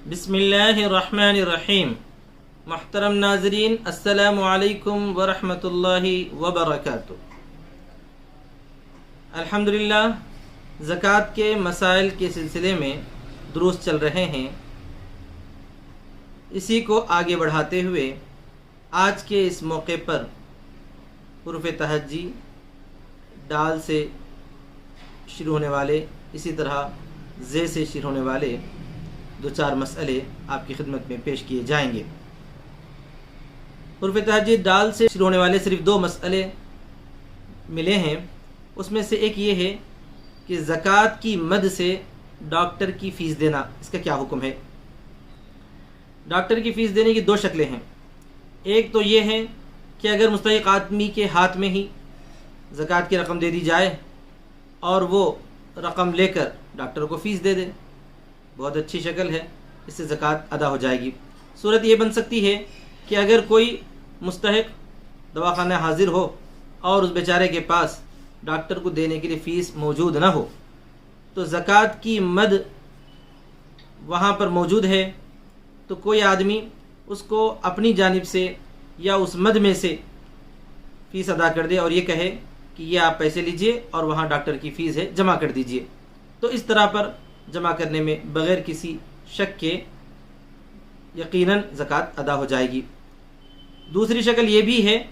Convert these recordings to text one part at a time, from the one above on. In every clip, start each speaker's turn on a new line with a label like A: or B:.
A: बिस्मिल्लाहिर्रहमानिर्रहीम। मुहतरम नाज़रीन, अस्सलामु अलैकुम वरहमतुल्लाहि वबरकातुहू। अल्हम्दुलिल्लाह, ज़कात के मसाइल के सिलसिले में दुरूस चल रहे हैं। इसी को आगे बढ़ाते हुए आज के इस मौके पर हुरूफ़ तहज्जी, डाल से शुरू होने वाले, इसी तरह जे से शुरू होने वाले दो चार मसले आपकी खिदमत में पेश किए जाएंगे। हुरूफ़ तहज्जी डाल से शुरू होने वाले सिर्फ दो मसले मिले हैं। उसमें से एक ये है कि ज़कात की मद से डॉक्टर की फ़ीस देना, इसका क्या हुक्म है। डॉक्टर की फ़ीस देने की दो शक्लें हैं। एक तो ये है कि अगर मुस्तहिक़ आदमी के हाथ में ही ज़कात की रकम दे दी जाए और वो रकम लेकर डॉक्टर को फ़ीस दे दे, बहुत अच्छी शक्ल है, इससे ज़कात अदा हो जाएगी। सूरत ये बन सकती है कि अगर कोई मुस्तहिक़ दवाखाना हाजिर हो और उस बेचारे के पास डॉक्टर को देने के लिए फ़ीस मौजूद ना हो, तो ज़कात की मद वहाँ पर मौजूद है, तो कोई आदमी उसको अपनी जानिब से या उस मद में से फ़ीस अदा कर दे और ये कहे कि ये आप पैसे लीजिए और वहाँ डॉक्टर की फ़ीस है, जमा कर दीजिए। तो इस तरह पर जमा करने में बग़ैर किसी शक के यकीनन ज़कात अदा हो जाएगी। दूसरी शक्ल ये भी है,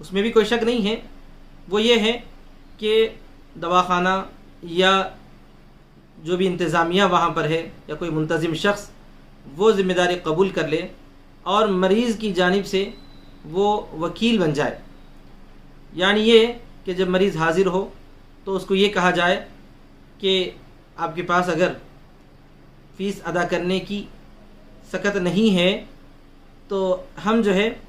A: उसमें भी कोई शक नहीं है, वो ये है कि दवाखाना या जो भी इंतज़ामिया वहाँ पर है या कोई मुंतज़िम शख्स वो ज़िम्मेदारी कबूल कर ले और मरीज़ की जानिब से वो वकील बन जाए। यानी ये कि जब मरीज़ हाजिर हो तो उसको ये कहा जाए कि आपके पास अगर फ़ीस अदा करने की सकत नहीं है तो हम जो है,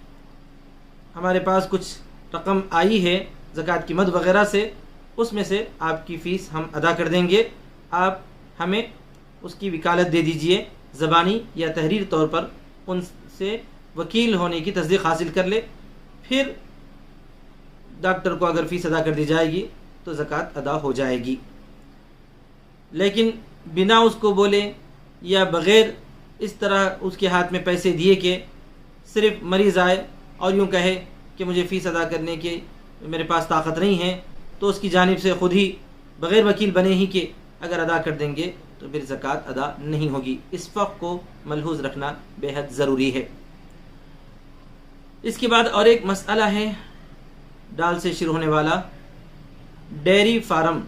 A: हमारे पास कुछ रकम आई है ज़कात की मद वग़ैरह से, उसमें से आपकी फ़ीस हम अदा कर देंगे, आप हमें उसकी वकालत दे दीजिए। ज़बानी या तहरीर तौर पर उनसे वकील होने की तस्दीक़ हासिल कर ले, फिर डॉक्टर को अगर फ़ीस अदा कर दी जाएगी तो ज़कात अदा हो जाएगी। लेकिन बिना उसको बोले या बग़ैर इस तरह उसके हाथ में पैसे दिए कि सिर्फ़ मरीज़ आए और यूँ कहे कि मुझे फ़ीस अदा करने के मेरे पास ताकत नहीं है, तो उसकी जानिब से ख़ुद ही बग़ैर वकील बने ही कि अगर अदा कर देंगे तो फिर ज़कात अदा नहीं होगी। इस फ़र्क़ को मलहूज़ रखना बेहद ज़रूरी है। इसके बाद और एक मसला है डाल से शुरू होने वाला, डेयरी फार्म।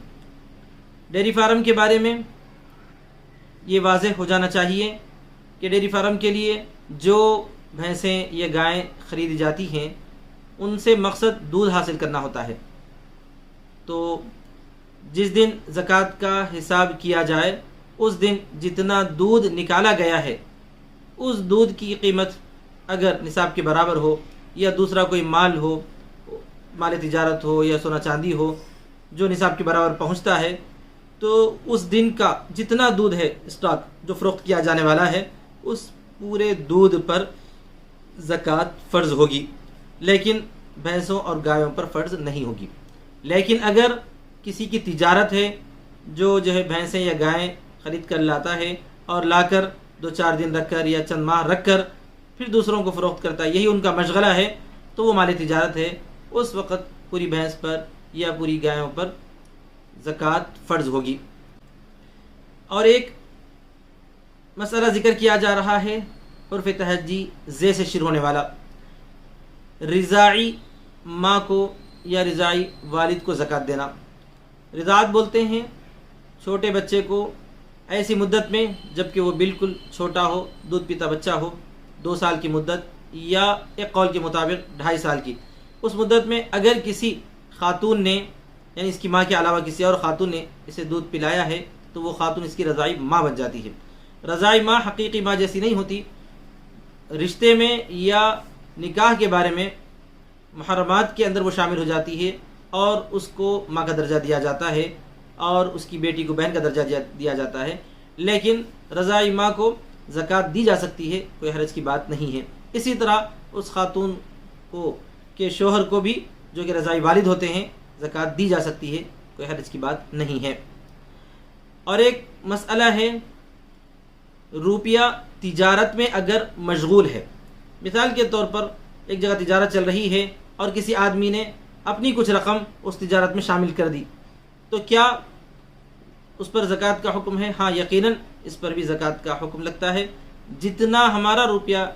A: डेयरी फार्म के बारे में ये वाज़ेह हो जाना चाहिए कि डेयरी फार्म के लिए जो भैंसें या गायें ख़रीदी जाती हैं उनसे मकसद दूध हासिल करना होता है। तो जिस दिन ज़कात का हिसाब किया जाए उस दिन जितना दूध निकाला गया है उस दूध की कीमत अगर निसाब के बराबर हो या दूसरा कोई माल हो, माल तिजारत हो या सोना चांदी हो जो निसाब के बराबर पहुंचता है, तो उस दिन का जितना दूध है स्टॉक जो फ़रोख्त किया जाने वाला है उस पूरे दूध पर ज़कात फ़र्ज़ होगी, लेकिन भैंसों और गायों पर फ़र्ज़ नहीं होगी। लेकिन अगर किसी की तिजारत है जो है भैंसें या गायें ख़रीद कर लाता है और लाकर 2-4 दिन रख कर या चंद माह रख कर फिर दूसरों को फ़रोख्त करता है, यही उनका मशगला है, तो वो माल तिजारत है, उस वक़्त पूरी भैंस पर या पूरी गायों पर ज़कात फ़र्ज़ होगी। और एक मसला ज़िक्र किया जा रहा है हुरूफ़ तहज्जी जे से शुरू होने वाला, रिज़ाई माँ को या रिज़ाई वालिद को ज़कात देना। रिज़ात बोलते हैं छोटे बच्चे को ऐसी मुद्दत में जबकि वो बिल्कुल छोटा हो, दूध पीता बच्चा हो, 2 साल की मुद्दत या एक कौल के मुताबिक 2.5 साल की, उस मुद्दत में अगर किसी खातून ने यानी इसकी माँ के अलावा किसी और ख़ातून ने इसे दूध पिलाया है तो वो ख़ातून इसकी रज़ाई माँ बन जाती है। रज़ाई माँ हकीकी माँ जैसी नहीं होती। रिश्ते में या निकाह के बारे में मुहर्रमात के अंदर वो शामिल हो जाती है और उसको माँ का दर्जा दिया जाता है और उसकी बेटी को बहन का दर्जा दिया जाता है। लेकिन रज़ाई माँ को ज़कात दी जा सकती है, कोई हरज की बात नहीं है। इसी तरह उस खातून को के शोहर को भी जो कि रज़ाई वालिद होते हैं ज़कात दी जा सकती है, कोई हरज की बात नहीं है। और एक मसला है रुपया तिजारत में अगर मशगूल है, मिसाल के तौर पर एक जगह तिजारत चल रही है और किसी आदमी ने अपनी कुछ रकम उस तिजारत में शामिल कर दी, तो क्या उस पर ज़कात का हुक्म है? हाँ, यकीनन इस पर भी ज़कात का हुक्म लगता है। जितना हमारा रुपया,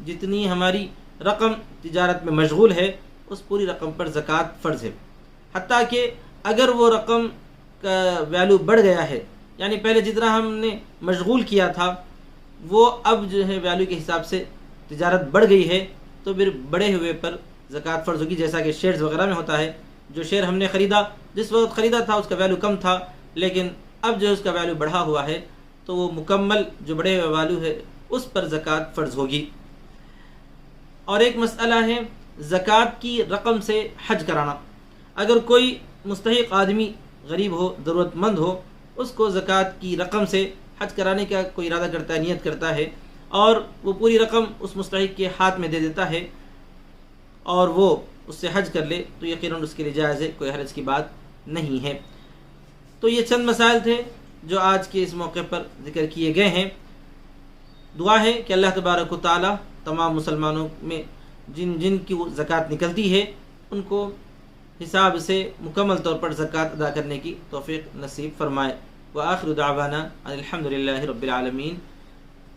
A: जितनी हमारी रकम तिजारत में मशगूल है, उस पूरी रकम पर ज़कात फ़र्ज़ है। हत्ता कि अगर वो रकम का वैल्यू बढ़ गया है, यानी पहले जितना हमने मशगूल किया था वो अब जो है वैल्यू के हिसाब से तिजारत बढ़ गई है, तो फिर बढ़े हुए पर ज़कात फ़र्ज़ होगी। जैसा कि शेयर्स वगैरह में होता है, जो शेयर हमने ख़रीदा, जिस वक्त ख़रीदा था उसका वैल्यू कम था, लेकिन अब जो उसका वैल्यू बढ़ा हुआ है, तो वो मुकम्मल जो बढ़े हुए वैल्यू है उस पर ज़कात फ़र्ज़ होगी। और एक मसला है ज़कात की रकम से हज कराना। अगर कोई मुस्तहिक़ आदमी गरीब हो, ज़रूरतमंद हो, उसको ज़कात की रकम से हज कराने का कोई इरादा करता है, नियत करता है, और वो पूरी रकम उस मुस्तहिक़ के हाथ में दे देता है और वो उससे हज कर ले, तो यकीनन उसके लिए जायज़ है, कोई हरज की बात नहीं है। तो ये चंद मसाइल थे जो आज के इस मौके पर ज़िक्र किए गए हैं। दुआ है कि अल्लाह तबारक व तआला तमाम मुसलमानों में जिन जिन की ज़कात निकलती है उनको हिसाब से मुकम्मल तौर पर ज़कात अदा करने की तौफ़ीक़ नसीब फ़रमाए। व आखिरु दावाना अल्हम्दुलिल्लाहि रब्बिल आलमीन।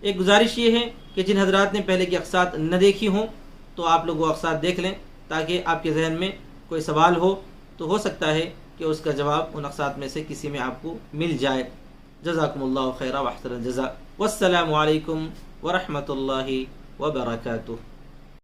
A: एक गुजारिश ये है कि जिन हज़रात ने पहले की अक़सात न देखी हों तो आप लोग वो अक़सात देख लें, ताकि आपके जहन में कोई सवाल हो तो हो सकता है कि उसका जवाब उन अक़सात में से किसी में आपको मिल जाए। जज़ाकुमुल्लाहु खैरा व अहसनल जज़ा। वस्सलामु अलैकुम व रहमतुल्लाहि व बरकातुहू।